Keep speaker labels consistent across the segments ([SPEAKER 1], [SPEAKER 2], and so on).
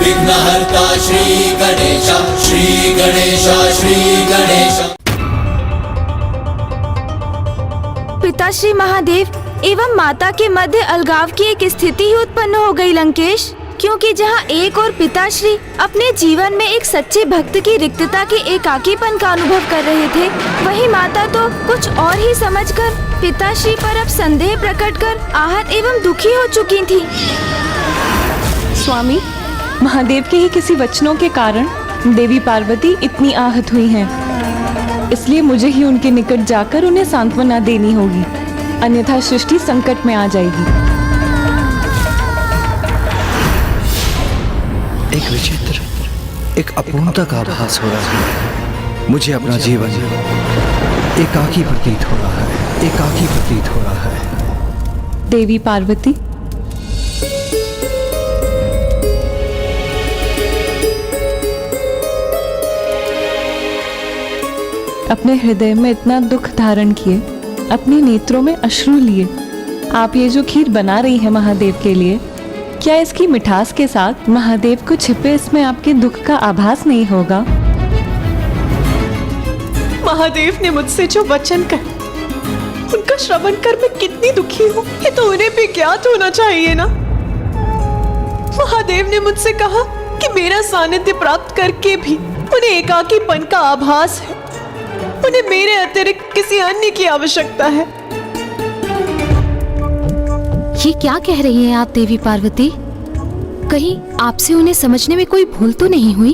[SPEAKER 1] विघ्नहर्ता श्री गणेश, श्री गणेश, श्री गणेश।
[SPEAKER 2] पिताश्री महादेव एवं माता के मध्य अलगाव की एक स्थिति ही उत्पन्न हो गई लंकेश, क्योंकि जहाँ एक और पिताश्री अपने जीवन में एक सच्चे भक्त की रिक्तता के एकाकीपन का अनुभव कर रहे थे, वहीं माता तो कुछ और ही समझकर पिताश्री पर अब संदेह प्रकट कर आहत एवं दुखी हो चुकी थी।
[SPEAKER 3] स्वामी, महादेव के ही किसी वचनों के कारण देवी पार्वती इतनी आहत हुई हैं। इसलिए मुझे ही उनके निकट जाकर उन्हें सांत्वना देनी होगी, अन्यथा सृष्टि संकट में आ जाएगी।
[SPEAKER 4] एक विचित्र, एक अपूर्णता का आभास हो रहा है। मुझे अपना जीवन एकाकी प्रतीत हो रहा है, एकाकी प्रतीत हो रहा है।
[SPEAKER 3] देवी पार्वती, अपने हृदय में इतना दुख धारण किए, अपने नेत्रों में अश्रु लिए, आप ये जो खीर बना रही है महादेव के लिए, क्या इसकी मिठास के साथ महादेव को छिपे इसमें आपके दुख का आभास नहीं होगा?
[SPEAKER 5] महादेव ने मुझसे जो वचन कहे, उनका श्रवण कर मैं कितनी दुखी हूँ, ये तो उन्हें भी ज्ञात होना चाहिए ना। महादेव ने मुझसे कहा कि मेरा सानिध्य प्राप्त करके भी उन्हें एकाकीपन का आभास है, उन्हें मेरे अतिरिक्त किसी अन्य की आवश्यकता है।
[SPEAKER 6] ये क्या कह रही हैं आप देवी पार्वती? कहीं आपसे उन्हें समझने में कोई भूल तो नहीं हुई?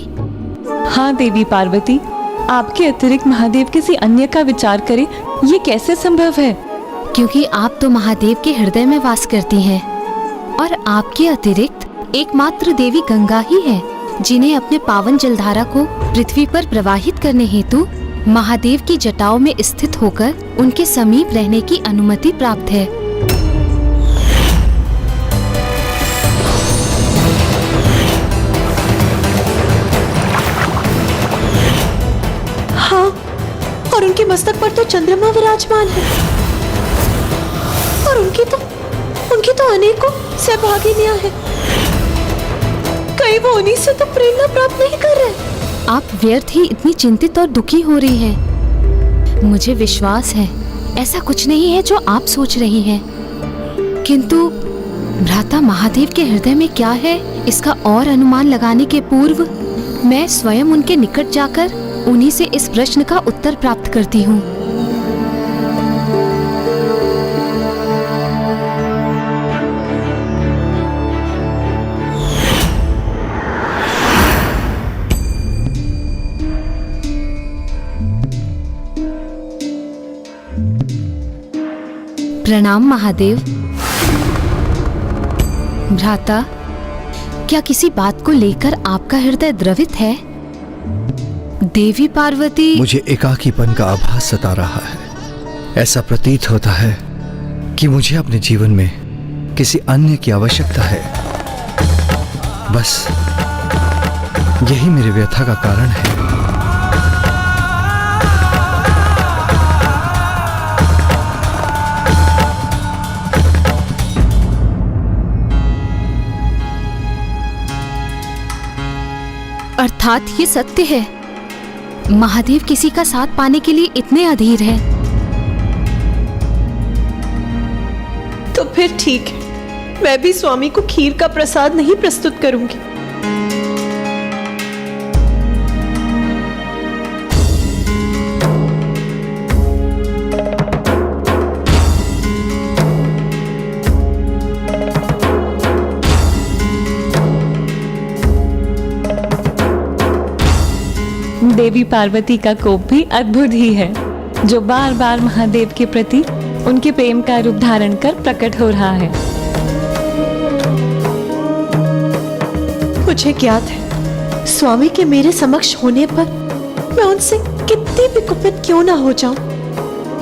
[SPEAKER 3] हाँ देवी पार्वती, आपके अतिरिक्त महादेव किसी अन्य का विचार करे, ये कैसे संभव है?
[SPEAKER 6] क्योंकि आप तो महादेव के हृदय में वास करती हैं और आपके अतिरिक्त एकमात्र देवी गंगा ही है जिन्हें अपने पावन जलधारा को पृथ्वी पर प्रवाहित करने हेतु महादेव की जटाओं में स्थित होकर उनके समीप रहने की अनुमति प्राप्त है।
[SPEAKER 5] हाँ, और उनके मस्तक पर तो चंद्रमा विराजमान है और उनकी तो अनेकों सहभागिनियां हैं। कहीं वो उन्हीं से तो प्रेरणा प्राप्त नहीं कर रहे?
[SPEAKER 6] आप व्यर्थ ही इतनी चिंतित और दुखी हो रही हैं। मुझे विश्वास है ऐसा कुछ नहीं है जो आप सोच रही हैं। किंतु भ्राता महादेव के हृदय में क्या है, इसका और अनुमान लगाने के पूर्व मैं स्वयं उनके निकट जाकर उन्हीं से इस प्रश्न का उत्तर प्राप्त करती हूँ। प्रणाम महादेव। भ्राता, क्या किसी बात को लेकर आपका हृदय द्रवित है? देवी पार्वती,
[SPEAKER 4] मुझे एकाकीपन का आभास सता रहा है। ऐसा प्रतीत होता है कि मुझे अपने जीवन में किसी अन्य की आवश्यकता है। बस यही मेरे व्यथा का कारण है।
[SPEAKER 6] अर्थात ये सत्य है, महादेव किसी का साथ पाने के लिए इतने अधीर हैं।
[SPEAKER 5] तो फिर ठीक है, मैं भी स्वामी को खीर का प्रसाद नहीं प्रस्तुत करूंगी।
[SPEAKER 3] देवी पार्वती का कोप भी अद्भुत ही है, जो बार बार महादेव के प्रति उनके प्रेम का रूप धारण कर प्रकट हो रहा है।
[SPEAKER 5] मुझे ज्ञात है, स्वामी के मेरे समक्ष होने पर मैं उनसे कितनी भी कुपित क्यों ना हो जाऊं,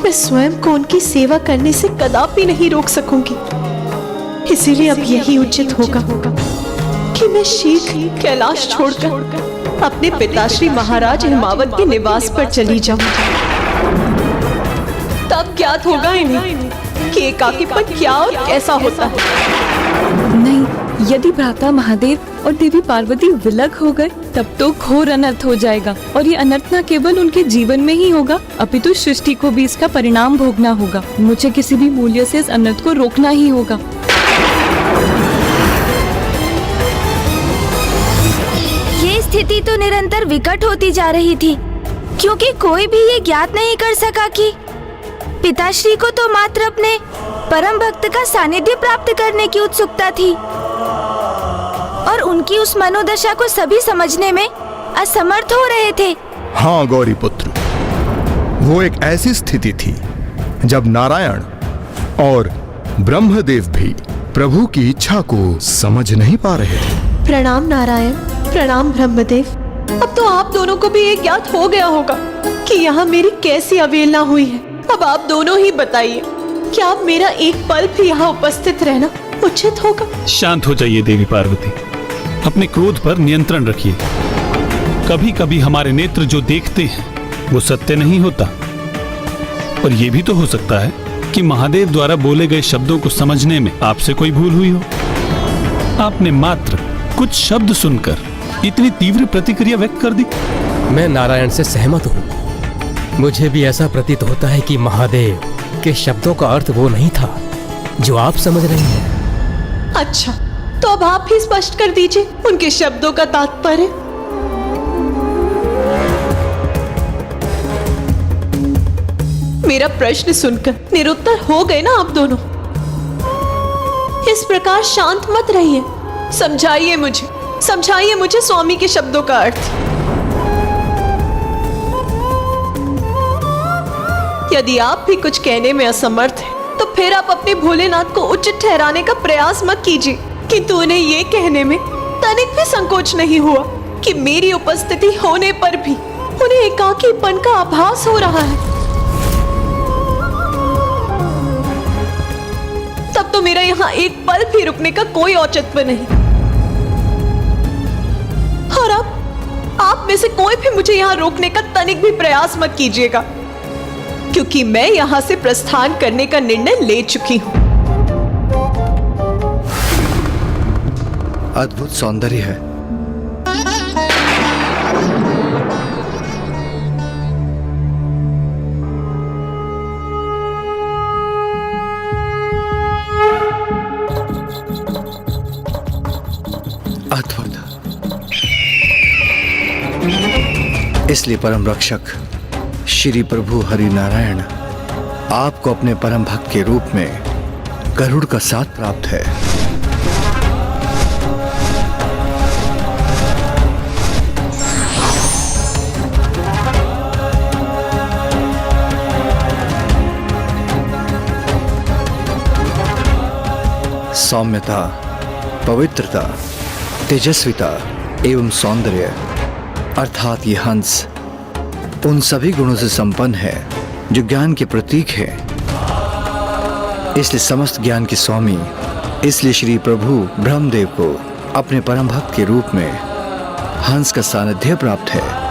[SPEAKER 5] मैं स्वयं को उनकी सेवा करने से कदापि नहीं रोक सकूंगी। इसीलिए अब यही उचित होगा कि मैं शीघ्र कैलाश छोड़कर अपने पिताश्री महाराज हिमावत के निवास पर चली जाऊं। तब ज्ञात होगा इन्हें कि एकाकीपन क्या और कैसा होता है।
[SPEAKER 3] नहीं, यदि भ्राता महादेव और देवी पार्वती विलग हो गए तब तो घोर अनर्थ हो जाएगा, और ये अनर्थ न केवल उनके जीवन में ही होगा अपितु सृष्टि को भी इसका परिणाम भोगना होगा। मुझे किसी भी मूल्य से इस अनर्थ को रोकना ही होगा।
[SPEAKER 2] ये स्थिति तो निरंतर विकट होती जा रही थी, क्योंकि कोई भी ये ज्ञात नहीं कर सका कि पिताश्री को तो मात्र अपने परम भक्त का सानिध्य प्राप्त करने की उत्सुकता थी, और उनकी उस मनोदशा को सभी समझने में असमर्थ हो रहे थे।
[SPEAKER 7] हाँ गौरी पुत्र, वो एक ऐसी स्थिति थी जब नारायण और ब्रह्मदेव भी प्रभु की इच्छा को समझ नहीं पा रहे थे।
[SPEAKER 5] प्रणाम नारायण, प्रणाम ब्रह्मदेव। अब तो आप दोनों को भी ये ज्ञात हो गया होगा कि यहाँ मेरी कैसी अवहेलना हुई है। अब आप दोनों ही बताइए, क्या अब मेरा एक पल भी यहाँ उपस्थित रहना उचित होगा?
[SPEAKER 8] शांत हो जाइए देवी पार्वती, अपने क्रोध पर नियंत्रण रखिए। कभी कभी हमारे नेत्र जो देखते हैं वो सत्य नहीं होता, और ये भी तो हो सकता है कि महादेव द्वारा बोले गए शब्दों को समझने में आपसे कोई भूल हुई हो। आपने मात्र कुछ शब्द सुनकर इतनी तीव्र प्रतिक्रिया व्यक्त कर दी।
[SPEAKER 9] मैं नारायण से सहमत हूँ। मुझे भी ऐसा प्रतीत होता है कि महादेव के शब्दों का अर्थ वो नहीं था जो आप समझ रहे हैं।
[SPEAKER 5] अच्छा, तो अब आप ही स्पष्ट कर दीजिए उनके शब्दों का तात्पर्य। मेरा प्रश्न सुनकर निरुत्तर हो गए ना आप दोनों? इस प्रकार शांत मत रहिए, समझाइए मुझे स्वामी के शब्दों का अर्थ। यदि आप भी कुछ कहने में असमर्थ हैं, तो फिर आप अपने भोलेनाथ को उचित ठहराने का प्रयास मत कीजिए। किंतु उन्हें ये कहने में तनिक भी संकोच नहीं हुआ कि मेरी उपस्थिति होने पर भी उन्हें एकाकीपन का आभास हो रहा है। तब तो मेरा यहाँ एक पल भी रुकने का कोई औचित्य नहीं। और अब आप में से कोई भी मुझे यहाँ रोकने का तनिक भी प्रयास मत कीजिएगा, क्योंकि मैं यहाँ से प्रस्थान करने का निर्णय ले चुकी हूँ।
[SPEAKER 4] अद्भुत सौंदर्य है। अद्भुत। इसलिए परम रक्षक श्री प्रभु हरि नारायण आपको अपने परम भक्त के रूप में गरुड़ का साथ प्राप्त है। सौम्यता, पवित्रता, तेजस्विता एवं सौंदर्य अर्थात ये हंस उन सभी गुणों से संपन्न है जो ज्ञान के प्रतीक है। इसलिए समस्त ज्ञान के स्वामी, इसलिए श्री प्रभु ब्रह्मदेव को अपने परम भक्त के रूप में हंस का सानिध्य प्राप्त है।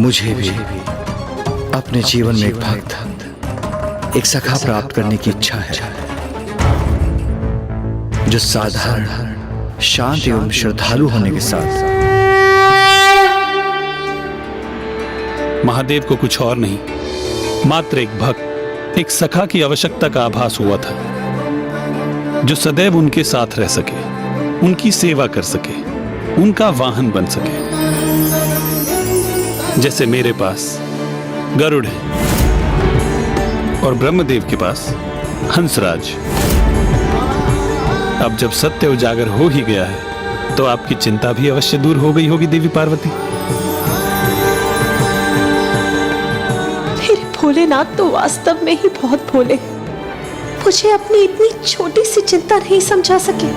[SPEAKER 4] मुझे भी अपने जीवन में एक भक्त, एक सखा प्राप्त करने की इच्छा है जो साधारण, शांत एवं श्रद्धालु होने के साथ।
[SPEAKER 8] महादेव को कुछ और नहीं, मात्र एक भक्त, एक सखा की आवश्यकता का आभास हुआ था, जो सदैव उनके साथ रह सके, उनकी सेवा कर सके, उनका वाहन बन सके। जैसे मेरे पास गरुड़ है और ब्रह्मदेव के पास हंसराज। अब जब सत्य उजागर हो ही गया है तो आपकी चिंता भी अवश्य दूर हो गई होगी देवी पार्वती।
[SPEAKER 5] मेरे भोलेनाथ तो वास्तव में ही बहुत भोले, मुझे अपनी इतनी छोटी सी चिंता नहीं समझा सके।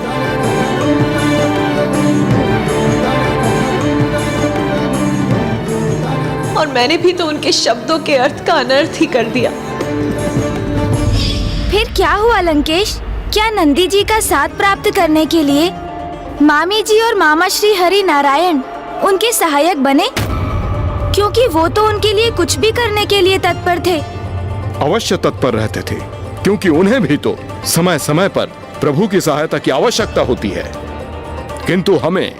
[SPEAKER 5] और मैंने भी तो उनके शब्दों के अर्थ का अनर्थ ही कर दिया।
[SPEAKER 2] फिर क्या हुआ लंकेश? क्या नंदी जी का साथ प्राप्त करने के लिए मामी जी और मामा श्री हरि नारायण उनके सहायक बने, क्योंकि वो तो उनके लिए कुछ भी करने के लिए तत्पर थे।
[SPEAKER 7] अवश्य तत्पर रहते थे, क्योंकि उन्हें भी तो समय समय पर प्रभु की सहायता की आवश्यकता होती है। किंतु हमें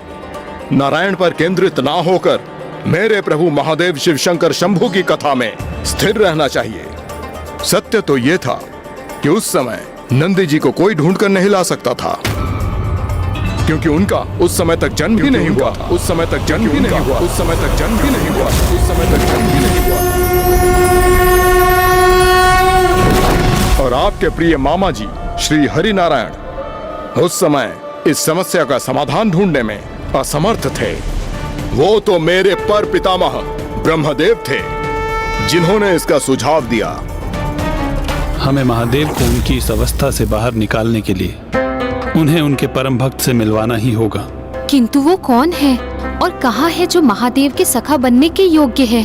[SPEAKER 7] नारायण पर केंद्रित ना होकर मेरे प्रभु महादेव शिव शंकर शंभू की कथा में स्थिर रहना चाहिए। सत्य तो यह था कि उस समय नंदी जी को कोई ढूंढ कर नहीं ला सकता था, क्योंकि उनका उस समय तक जन्म भी नहीं हुआ। उस समय तक जन्म भी नहीं हुआ। उस समय तक जन्म भी नहीं हुआ। उस समय तक जन्म भी नहीं हुआ। और आपके प्रिय मामा जी श्री हरि नारायण उस समय इस समस्या का समाधान ढूंढने में असमर्थ थे। वो तो मेरे पर पितामह ब्रह्मदेव थे, जिन्होंने इसका सुझाव दिया।
[SPEAKER 8] हमें महादेव को उनकी इस अवस्था से बाहर निकालने के लिए उन्हें उनके परम भक्त से मिलवाना ही होगा।
[SPEAKER 6] किंतु वो कौन है और कहाँ है जो महादेव के सखा बनने के योग्य है?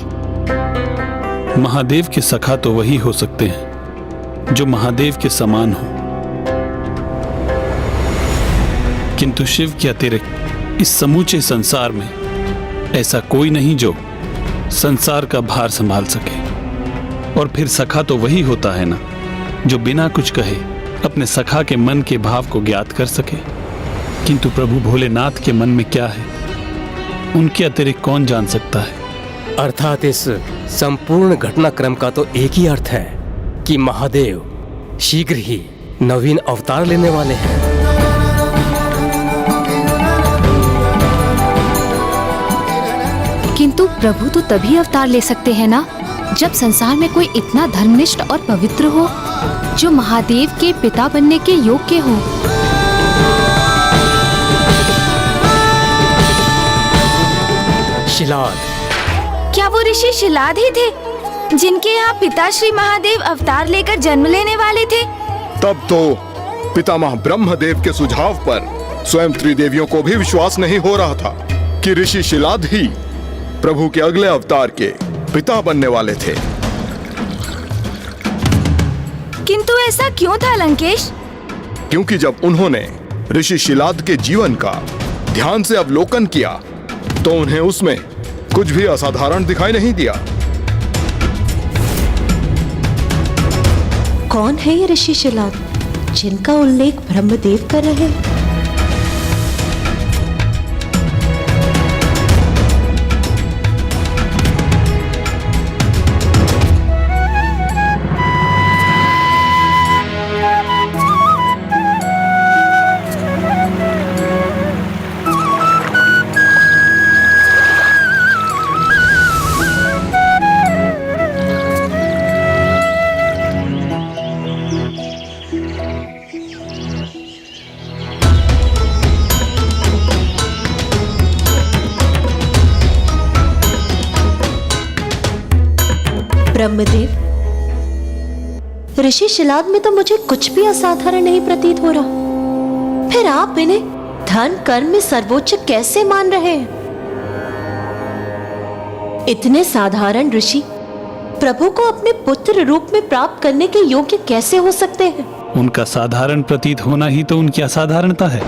[SPEAKER 8] महादेव के सखा तो वही हो सकते हैं जो महादेव के समान हो, किंतु शिव के अतिरिक्त इस समूचे संसार में ऐसा कोई नहीं जो संसार का भार संभाल सके। और फिर सखा तो वही होता है ना, जो बिना कुछ कहे अपने सखा के मन के भाव को ज्ञात कर सके। किंतु प्रभु भोलेनाथ के मन में क्या है, उनके अतिरिक्त कौन जान सकता है।
[SPEAKER 9] अर्थात इस संपूर्ण घटनाक्रम का तो एक ही अर्थ है कि महादेव शीघ्र ही नवीन अवतार लेने वाले हैं।
[SPEAKER 6] किंतु प्रभु तो तभी अवतार ले सकते हैं ना, जब संसार में कोई इतना धर्मनिष्ठ और पवित्र हो जो महादेव के पिता बनने के योग्य हो।
[SPEAKER 9] शिलाद।
[SPEAKER 2] क्या वो ऋषि शिलाद ही थे जिनके यहाँ पिता श्री महादेव अवतार लेकर जन्म लेने वाले थे?
[SPEAKER 7] तब तो पितामह ब्रह्मदेव के सुझाव पर स्वयं त्रिदेवियों को भी विश्वास नहीं हो रहा था कि ऋषि शिलाद ही प्रभु के अगले अवतार के पिता बनने वाले थे।
[SPEAKER 2] किंतु ऐसा क्यों था लंकेश?
[SPEAKER 7] क्योंकि जब उन्होंने ऋषि शिलाद के जीवन का ध्यान से अवलोकन किया तो उन्हें उसमें कुछ भी असाधारण दिखाई नहीं दिया।
[SPEAKER 5] कौन है ये ऋषि शिलाद जिनका उल्लेख ब्रह्मदेव कर रहे हैं? ब्रह्मदेव, ऋषि शिलाद में तो मुझे कुछ भी असाधारण नहीं प्रतीत हो रहा। फिर आप इन्हें धन कर्म में सर्वोच्च कैसे मान रहे हैं? इतने साधारण ऋषि प्रभु को अपने पुत्र रूप में प्राप्त करने के योग्य कैसे हो सकते हैं?
[SPEAKER 8] उनका साधारण प्रतीत होना ही तो उनकी असाधारणता है।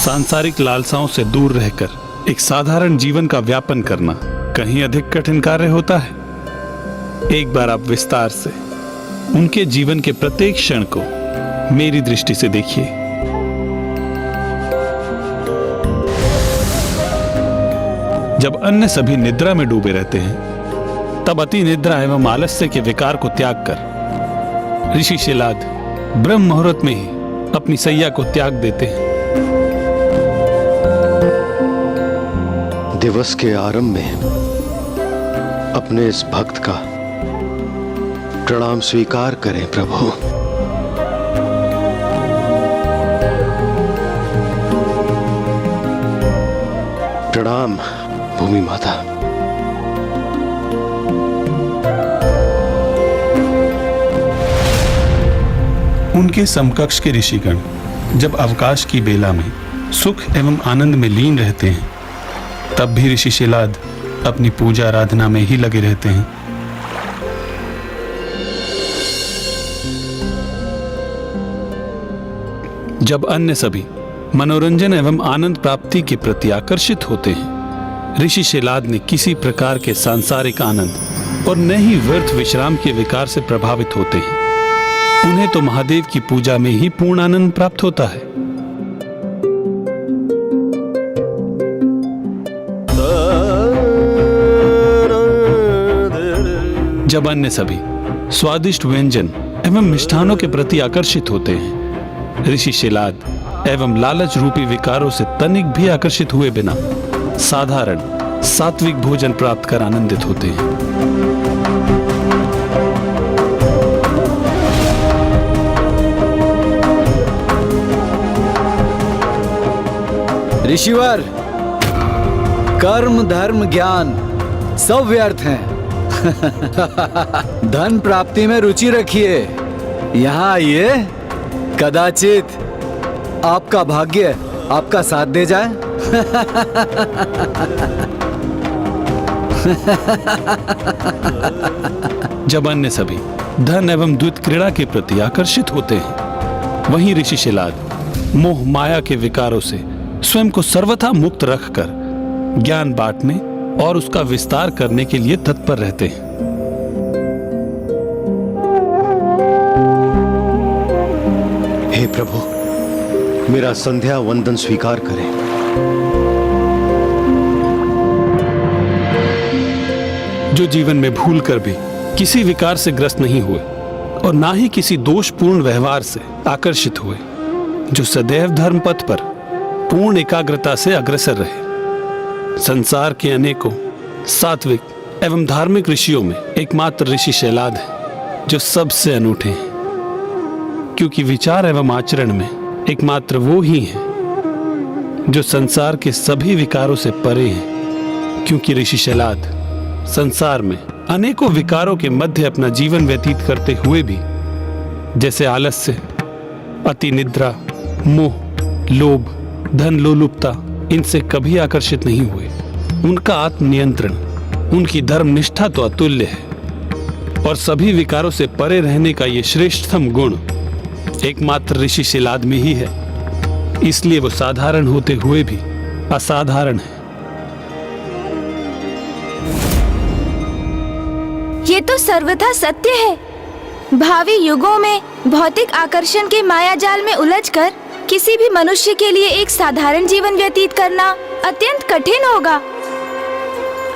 [SPEAKER 8] सांसारिक लालसाओं से दूर रहकर एक साधारण जीवन का व्यापन करना कहीं अधिक कठिन कार्य होता है। एक बार आप विस्तार से उनके जीवन के प्रत्येक क्षण को मेरी दृष्टि से देखिए। जब अन्य सभी निद्रा में डूबे रहते हैं, तब अति निद्रा एवं आलस्य के विकार को त्याग कर ऋषि शिलाद ब्रह्म मुहूर्त में ही अपनी सैया को त्याग देते हैं।
[SPEAKER 4] दिवस के आरंभ में अपने इस भक्त का प्रणाम स्वीकार करें प्रभु। प्रणाम भूमि माता।
[SPEAKER 8] उनके समकक्ष के ऋषिगण जब अवकाश की बेला में सुख एवं आनंद में लीन रहते हैं, तब भी ऋषि शिलाद अपनी पूजा आराधना में ही लगे रहते हैं। जब अन्य सभी मनोरंजन एवं आनंद प्राप्ति के प्रति आकर्षित होते हैं, ऋषि शिलाद ने किसी प्रकार के सांसारिक आनंद और न ही व्यर्थ विश्राम के विकार से प्रभावित होते हैं। उन्हें तो महादेव की पूजा में ही पूर्ण आनंद प्राप्त होता है। जब अन्य सभी स्वादिष्ट व्यंजन एवं मिष्ठानों के प्रति आकर्षित होते हैं, ऋषि शिलाद एवं लालच रूपी विकारों से तनिक भी आकर्षित हुए बिना साधारण सात्विक भोजन प्राप्त कर आनंदित होते हैं।
[SPEAKER 4] ऋषिवर, कर्म धर्म ज्ञान सब व्यर्थ हैं। धन प्राप्ति में रुचि रखिए। यहाँ आइए, कदाचित आपका भाग्य आपका साथ दे जाए।
[SPEAKER 8] जब अन्य सभी धन एवं द्वैत क्रीड़ा के प्रति आकर्षित होते हैं, वहीं ऋषि शिलाद मोह माया के विकारों से स्वयं को सर्वथा मुक्त रखकर ज्ञान बांटने और उसका विस्तार करने के लिए तत्पर रहते हैं।
[SPEAKER 10] हे प्रभु, मेरा संध्या वंदन स्वीकार करें।
[SPEAKER 8] जो जीवन में भूल कर भी किसी विकार से ग्रस्त नहीं हुए और ना ही किसी दोषपूर्ण व्यवहार से आकर्षित हुए, जो सदैव धर्म पथ पर पूर्ण एकाग्रता से अग्रसर रहे। संसार के अनेकों सात्विक एवं धार्मिक ऋषियों में एकमात्र ऋषि शिलाद है जो सबसे अनूठे हैं, क्योंकि विचार एवं आचरण में एकमात्र वो ही हैं जो संसार के सभी विकारों से परे हैं। क्योंकि ऋषि शिलाद संसार में अनेकों विकारों के मध्य अपना जीवन व्यतीत करते हुए भी, जैसे आलस्य, अति निद्रा, मोह, लोभ, धन लोलुपता, इनसे कभी आकर्षित नहीं हुए। उनका आत्मनियंत्रण, उनकी धर्मनिष्ठा तो अतुल्य है और सभी विकारों से परे रहने का ये श्रेष्ठतम गुण एकमात्र ऋषि शिलाद में ही है। इसलिए वो साधारण होते हुए भी असाधारण है।
[SPEAKER 2] ये तो सर्वथा सत्य है। भावी युगों में भौतिक आकर्षण के मायाजाल में उलझकर किसी भी मनुष्य के लिए एक साधारण जीवन व्यतीत करना अत्यंत कठिन होगा।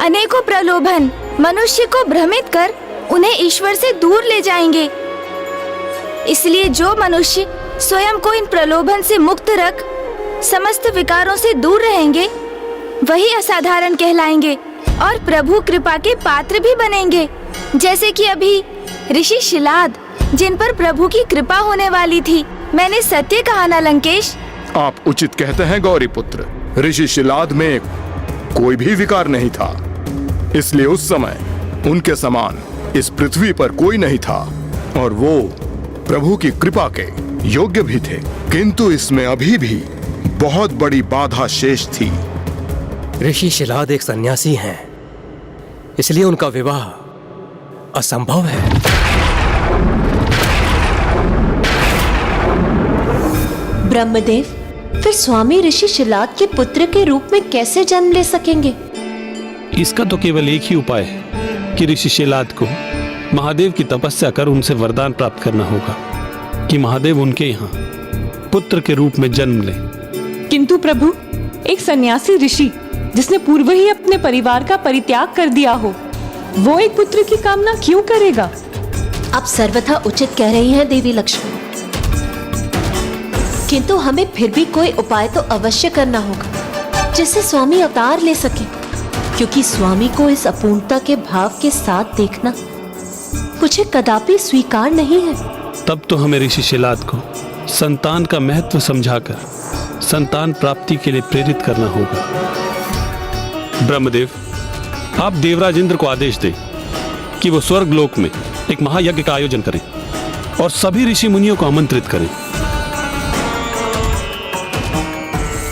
[SPEAKER 2] अनेकों प्रलोभन मनुष्य को भ्रमित कर उन्हें ईश्वर से दूर ले जाएंगे। इसलिए जो मनुष्य स्वयं को इन प्रलोभन से मुक्त रख समस्त विकारों से दूर रहेंगे, वही असाधारण कहलाएंगे और प्रभु कृपा के पात्र भी बनेंगे। जैसे कि अभी ऋषि शिलाद, जिन पर प्रभु की कृपा होने वाली थी। मैंने सत्य कहा ना लंकेश?
[SPEAKER 7] आप उचित कहते हैं गौरी पुत्र। ऋषि शिलाद में कोई भी विकार नहीं था, इसलिए उस समय उनके समान इस पृथ्वी पर कोई नहीं था और वो प्रभु की कृपा के योग्य भी थे। किंतु इसमें अभी भी बहुत बड़ी बाधा शेष थी।
[SPEAKER 9] ऋषि शिलाद एक सन्यासी हैं, इसलिए उनका विवाह असंभव है।
[SPEAKER 5] ब्रह्मदेव फिर स्वामी ऋषि शिलाद के पुत्र के रूप में कैसे जन्म ले सकेंगे?
[SPEAKER 8] इसका तो केवल एक ही उपाय है कि ऋषि शिलाद को महादेव की तपस्या कर उनसे वरदान प्राप्त करना होगा कि महादेव उनके यहाँ पुत्र के रूप में जन्म ले।
[SPEAKER 3] किंतु प्रभु, एक सन्यासी ऋषि जिसने पूर्व ही अपने परिवार का परित्याग कर दिया हो, वो एक पुत्र की कामना क्यों करेगा?
[SPEAKER 5] आप सर्वथा उचित कह रही हैं देवी लक्ष्मी, किंतु हमें फिर भी कोई उपाय तो अवश्य करना होगा जिससे स्वामी अवतार ले सके, क्योंकि स्वामी को इस अपूर्णता के भाव के साथ देखना मुझे कदापि स्वीकार नहीं है।
[SPEAKER 8] तब तो हमें ऋषि शिलाद को संतान का महत्व समझाकर संतान प्राप्ति के लिए प्रेरित करना होगा। ब्रह्मदेव, आप देवराज इंद्र को आदेश दें कि वो स्वर्ग लोक में एक महायज्ञ का आयोजन करें और सभी ऋषि मुनियों को आमंत्रित करें।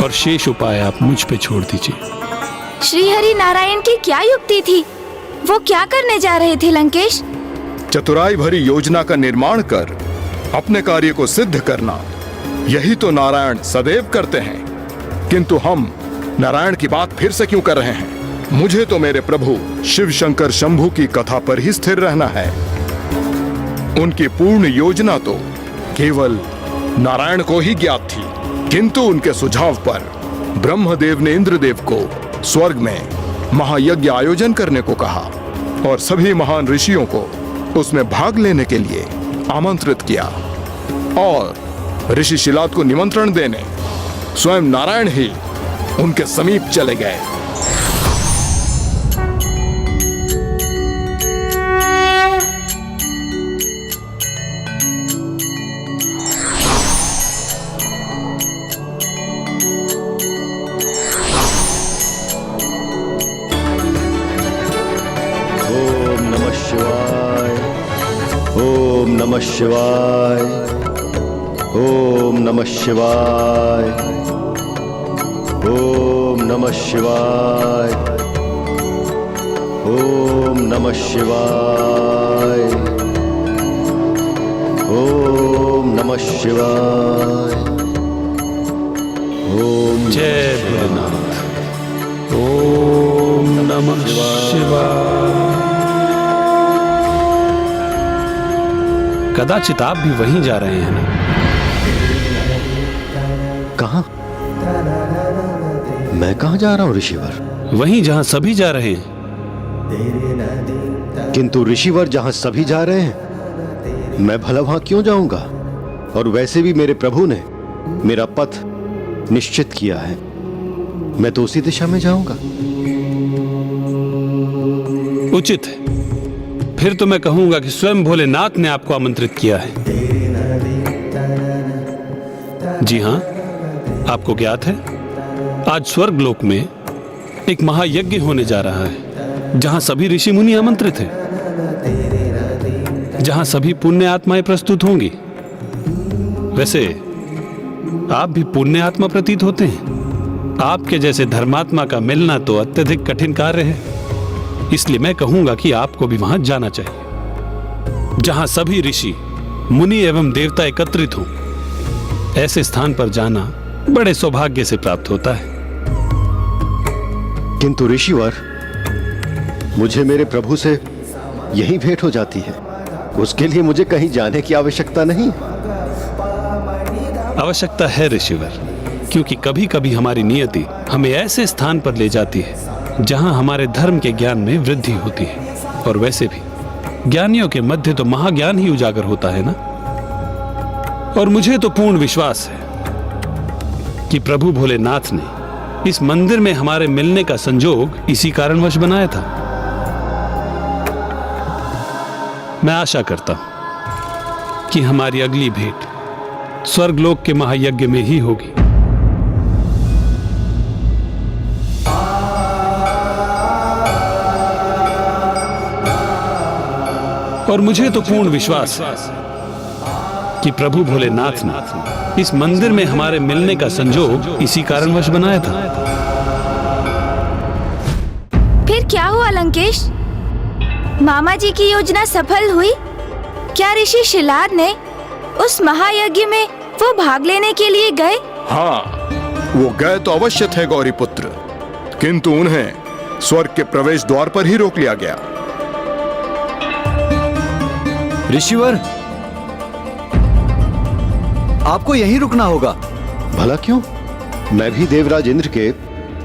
[SPEAKER 8] और शेष उपाय आप मुझ पे छोड़ दीजिए।
[SPEAKER 2] श्री हरि नारायण की क्या युक्ति थी? वो क्या करने जा रहे थे लंकेश?
[SPEAKER 7] चतुराई भरी योजना का निर्माण कर अपने कार्य को सिद्ध करना यही तो नारायण सदैव करते हैं, किंतु हम नारायण की बात फिर से क्यों कर रहे हैं? मुझे तो मेरे प्रभु शिव शंकर शंभु की कथा पर ही स्थिर रहना है। उनकी पूर्ण योजना तो केवल नारायण को ही ज्ञात थी, किंतु उनके सुझाव पर ब्रह्मदेव ने इंद्रदेव को स्वर्ग में महायज्ञ आयोजन करने को कहा और सभी महान ऋषियों को उसमें भाग लेने के लिए आमंत्रित किया। और ऋषि शिलाद को निमंत्रण देने स्वयं नारायण ही उनके समीप चले गए।
[SPEAKER 10] ओम नमः शिवाय। ओम नमः शिवाय। ओम नमः शिवाय। ओम नमः शिवाय। ओम नमः शिवाय। ओम
[SPEAKER 8] जय भोलेनाथ। ओम नमः शिवाय। कदाचित आप भी वहीं जा रहे हैं ना?
[SPEAKER 10] कहां? मैं कहां जा रहा हूं ऋषिवर?
[SPEAKER 8] वहीं जहां सभी जा रहे हैं।
[SPEAKER 10] किंतु ऋषिवर जहां सभी जा रहे हैं, मैं भला वहां क्यों जाऊंगा? और वैसे भी मेरे प्रभु ने मेरा पथ निश्चित किया है, मैं तो उसी दिशा में जाऊंगा।
[SPEAKER 8] उचित है। फिर तो मैं कहूंगा कि स्वयं भोलेनाथ ने आपको आमंत्रित किया है। जी हां, आपको ज्ञात है आज स्वर्ग लोक में एक महायज्ञ होने जा रहा है, जहां सभी ऋषि मुनि आमंत्रित हैं, जहां सभी पुण्य आत्माएं प्रस्तुत होंगी। वैसे आप भी पुण्य आत्मा प्रतीत होते हैं। आपके जैसे धर्मात्मा का मिलना तो अत्यधिक कठिन कार्य है, इसलिए मैं कहूंगा कि आपको भी वहां जाना चाहिए, जहां सभी ऋषि मुनि एवं देवता एकत्रित हों। ऐसे स्थान पर जाना बड़े सौभाग्य से प्राप्त होता है।
[SPEAKER 10] किंतु ऋषिवर, मुझे मेरे प्रभु से यही भेंट हो जाती है, उसके लिए मुझे कहीं जाने की आवश्यकता नहीं।
[SPEAKER 8] आवश्यकता है ऋषिवर, क्योंकि कभी कभी हमारी नियति हमें ऐसे स्थान पर ले जाती है जहां हमारे धर्म के ज्ञान में वृद्धि होती है। और वैसे भी ज्ञानियों के मध्य तो महाज्ञान ही उजागर होता है ना। और मुझे तो पूर्ण विश्वास है कि प्रभु भोलेनाथ ने इस मंदिर में हमारे मिलने का संजोग इसी कारणवश बनाया था। मैं आशा करता हूं कि हमारी अगली भेंट स्वर्गलोक के महायज्ञ में ही होगी। और मुझे तो पूर्ण विश्वास है कि प्रभु भोलेनाथ ने इस मंदिर में हमारे मिलने का संजोग इसी कारणवश बनाया था।
[SPEAKER 2] फिर क्या हुआ लंकेश? मामा जी की योजना सफल हुई? क्या ऋषि शिलाद ने उस महायज्ञ में वो भाग लेने के लिए गए?
[SPEAKER 7] हाँ, वो गए तो अवश्य थे गौरी पुत्र, किंतु उन्हें स्वर्ग के प्रवेश द्वार पर ही रोक लिया गया।
[SPEAKER 4] ऋषिवर, आपको यहीं रुकना होगा।
[SPEAKER 10] भला क्यों? मैं भी देवराज इंद्र के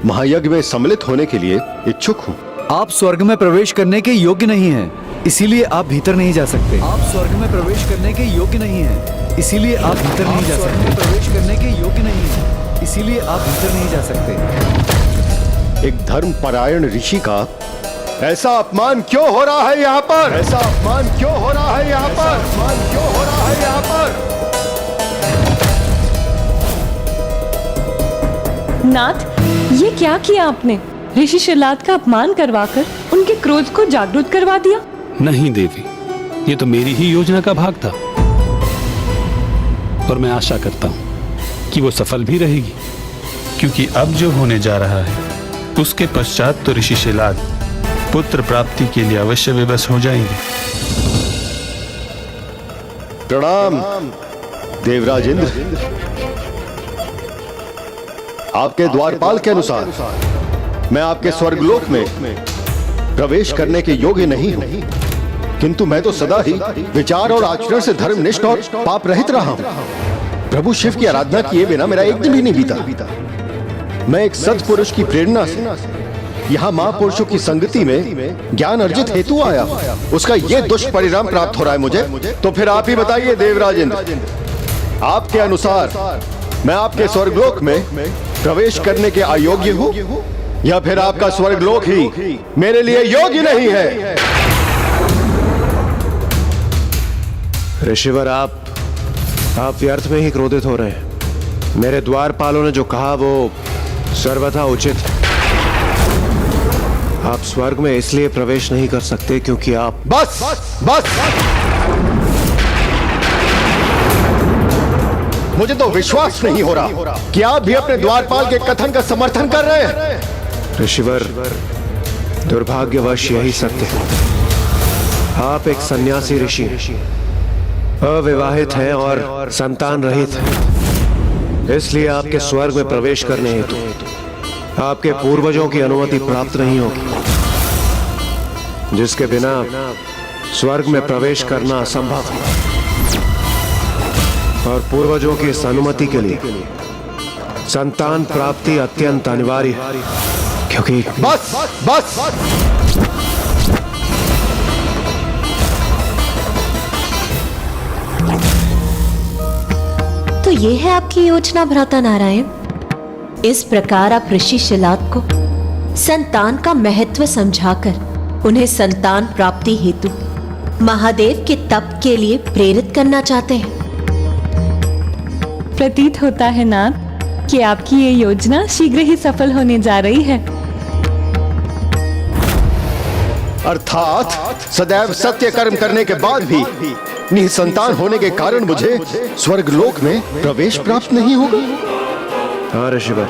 [SPEAKER 10] महायज्ञ में सम्मिलित होने के लिए इच्छुक हूँ।
[SPEAKER 4] आप स्वर्ग में प्रवेश करने के योग्य नहीं हैं, इसीलिए आप भीतर नहीं जा सकते। आप स्वर्ग में प्रवेश करने के योग्य नहीं हैं, इसीलिए आप भीतर नहीं जा सकते। प्रवेश करने के योग्य नहीं हैं, इसीलिए आप भीतर नहीं जा सकते।
[SPEAKER 10] एक धर्म परायण ऋषि का ऐसा अपमान क्यों हो रहा है यहाँ पर? ऐसा अपमान क्यों हो रहा है यहाँ पर? अपमान क्यों हो रहा है यहाँ पर?
[SPEAKER 3] नाथ, ये क्या किया आपने? ऋषि शिलाद का अपमान करवाकर उनके क्रोध को जागृत करवा दिया।
[SPEAKER 8] नहीं देवी, ये तो मेरी ही योजना का भाग था और मैं आशा करता हूं कि वो सफल भी रहेगी, क्योंकि अब जो होने जा रहा है उसके पश्चात तो ऋषि शिलाद पुत्र प्राप्ति के लिए अवश्य विवश हो जाएंगे।
[SPEAKER 10] प्रणाम देवराज इंद्र। आपके द्वारपाल के अनुसार मैं आपके स्वर्गलोक में प्रवेश करने के योग्य नहीं हूं, किंतु मैं तो सदा ही विचार और आचरण से धर्मनिष्ठ और पाप रहित रहा हूं। प्रभु शिव की आराधना किए बिना मेरा एक दिन भी नहीं बीता। मैं एक सत्पुरुष की प्रेरणा से यहाँ महापुरुषों की संगति में ज्ञान अर्जित हेतु आया हूँ। उसका ये दुष्परिणाम प्राप्त हो रहा है मुझे। तो फिर आप ही बताइए देवराजेंद्र, आपके अनुसार मैं आपके स्वर्गलोक में प्रवेश करने के अयोग्य हूँ या फिर आपका स्वर्गलोक ही मेरे लिए योग्य नहीं है?
[SPEAKER 11] ऋषिवर, आप व्यर्थ में ही क्रोधित हो रहे हैं। मेरे द्वारपालों ने जो कहा वो सर्वथा उचित है। आप स्वर्ग में इसलिए प्रवेश नहीं कर सकते क्योंकि आप
[SPEAKER 10] बस मुझे तो विश्वास नहीं हो रहा कि आप भी अपने द्वारपाल के कथन का समर्थन कर रहे हैं।
[SPEAKER 11] ऋषिवर, दुर्भाग्यवश यही सत्य है। आप एक सन्यासी ऋषि हैं, अविवाहित हैं और संतान रहित हैं। इसलिए आपके स्वर्ग में प्रवेश करने हेतु आपके पूर्वजों की अनुमति प्राप्त नहीं होगी, जिसके बिना स्वर्ग में प्रवेश करना असंभव है। और पूर्वजों की इस अनुमति के लिए संतान प्राप्ति अत्यंत अनिवार्य है, क्योंकि
[SPEAKER 10] बस
[SPEAKER 5] तो ये है आपकी योजना भ्राता नारायण। इस प्रकार आप ऋषि शिलाद को संतान का महत्व समझाकर उन्हें संतान प्राप्ति हेतु महादेव के तप के लिए प्रेरित करना चाहते हैं।
[SPEAKER 3] प्रतीत होता है नाथ कि आपकी ये योजना शीघ्र ही सफल होने जा रही है।
[SPEAKER 10] अर्थात सदैव सत्य कर्म करने के बाद भी निसंतान होने के कारण मुझे स्वर्गलोक में प्रवेश प्राप्त नहीं होगा।
[SPEAKER 11] हाँ ऋषिवर,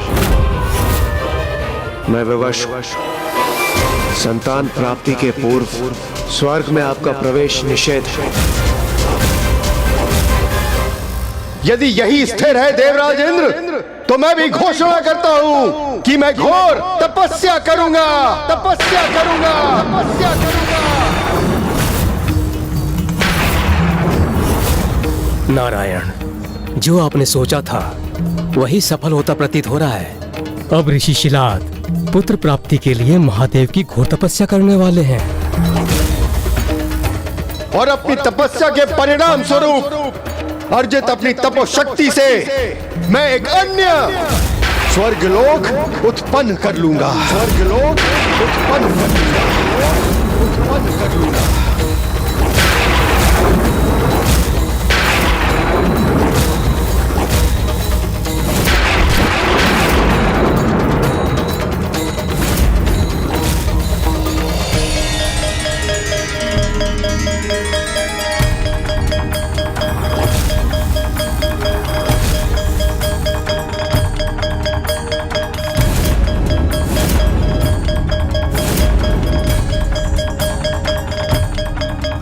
[SPEAKER 11] मैं विवश संतान प्राप्ति के पूर्व स्वर्ग में आपका प्रवेश निषेध है।
[SPEAKER 10] यदि यही स्थिर है देवराजेंद्र, तो मैं भी घोषणा करता हूँ कि मैं घोर तपस्या करूंगा।
[SPEAKER 9] नारायण, जो आपने सोचा था वही सफल होता प्रतीत हो रहा है। अब ऋषि शिलाद पुत्र प्राप्ति के लिए महादेव की घोर तपस्या करने वाले हैं
[SPEAKER 10] और अपनी तपस्या के परिणाम स्वरूप अर्जित अपनी तपोशक्ति से मैं एक अन्य स्वर्गलोक उत्पन्न कर लूंगा।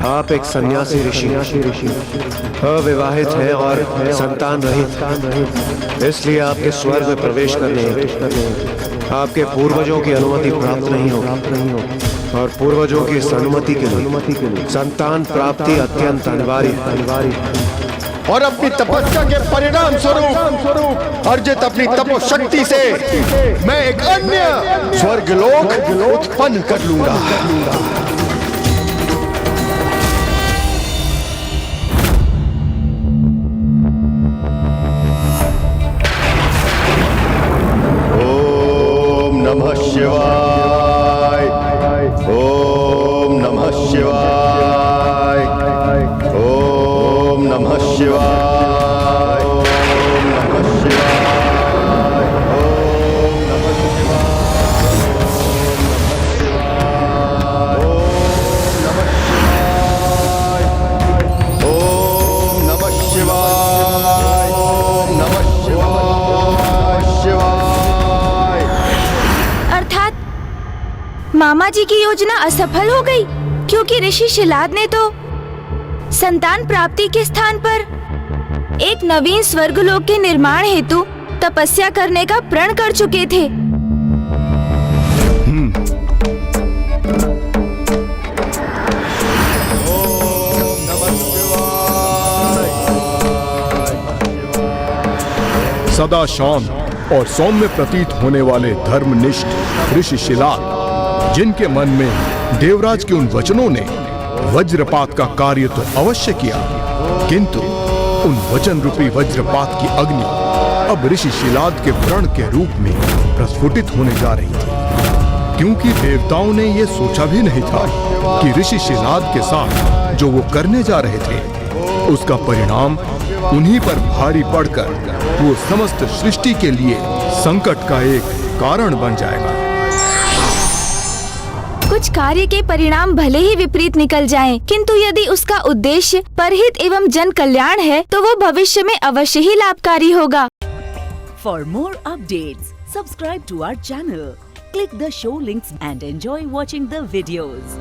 [SPEAKER 11] आप एक सन्यासी ऋषि अविवाहित हैं और संतान रहित, इसलिए आपके स्वर्ग में प्रवेश करने आपके पूर्वजों की अनुमति प्राप्त नहीं होगी और पूर्वजों की इस अनुमति के लिए संतान प्राप्ति अत्यंत अनिवार्य है।
[SPEAKER 10] और अपनी तपस्या के परिणाम स्वरूप अर्जित अपनी तपोशक्ति से मैं एक अन्य स्वर्गलोक उत्पन्न कर लूंगा। नमः शिवाय, ओम नमः शिवाय, ओम नमः शिवाय, ओम नमः शिवाय, ओम नमः शिवाय, ओम नमः शिवाय, ओम नमः शिवाय।
[SPEAKER 2] मामा जी की योजना असफल हो गई क्योंकि ऋषि शिलाद ने तो संतान प्राप्ति के स्थान पर एक नवीन स्वर्गलोक के निर्माण हेतु तपस्या करने का प्रण कर चुके थे।
[SPEAKER 7] सदा शांत और सौम्य प्रतीत होने वाले धर्मनिष्ठ ऋषि शिलाद, जिनके मन में देवराज के उन वचनों ने वज्रपात का कार्य तो अवश्य किया, किंतु उन वचन रूपी वज्रपात की अग्नि अब ऋषि शिलाद के व्रण के रूप में प्रस्फुटित होने जा रही थी, क्योंकि देवताओं ने यह सोचा भी नहीं था कि ऋषि शिलाद के साथ जो वो करने जा रहे थे उसका परिणाम उन्हीं पर भारी पड़कर वो समस्त सृष्टि के लिए संकट का एक कारण बन जाएगा।
[SPEAKER 2] कुछ कार्य के परिणाम भले ही विपरीत निकल जाएं, किंतु यदि उसका उद्देश्य परहित एवं जन कल्याण है तो वो भविष्य में अवश्य ही लाभकारी होगा।
[SPEAKER 12] For more updates, subscribe to our channel, click the show links and enjoy watching the videos.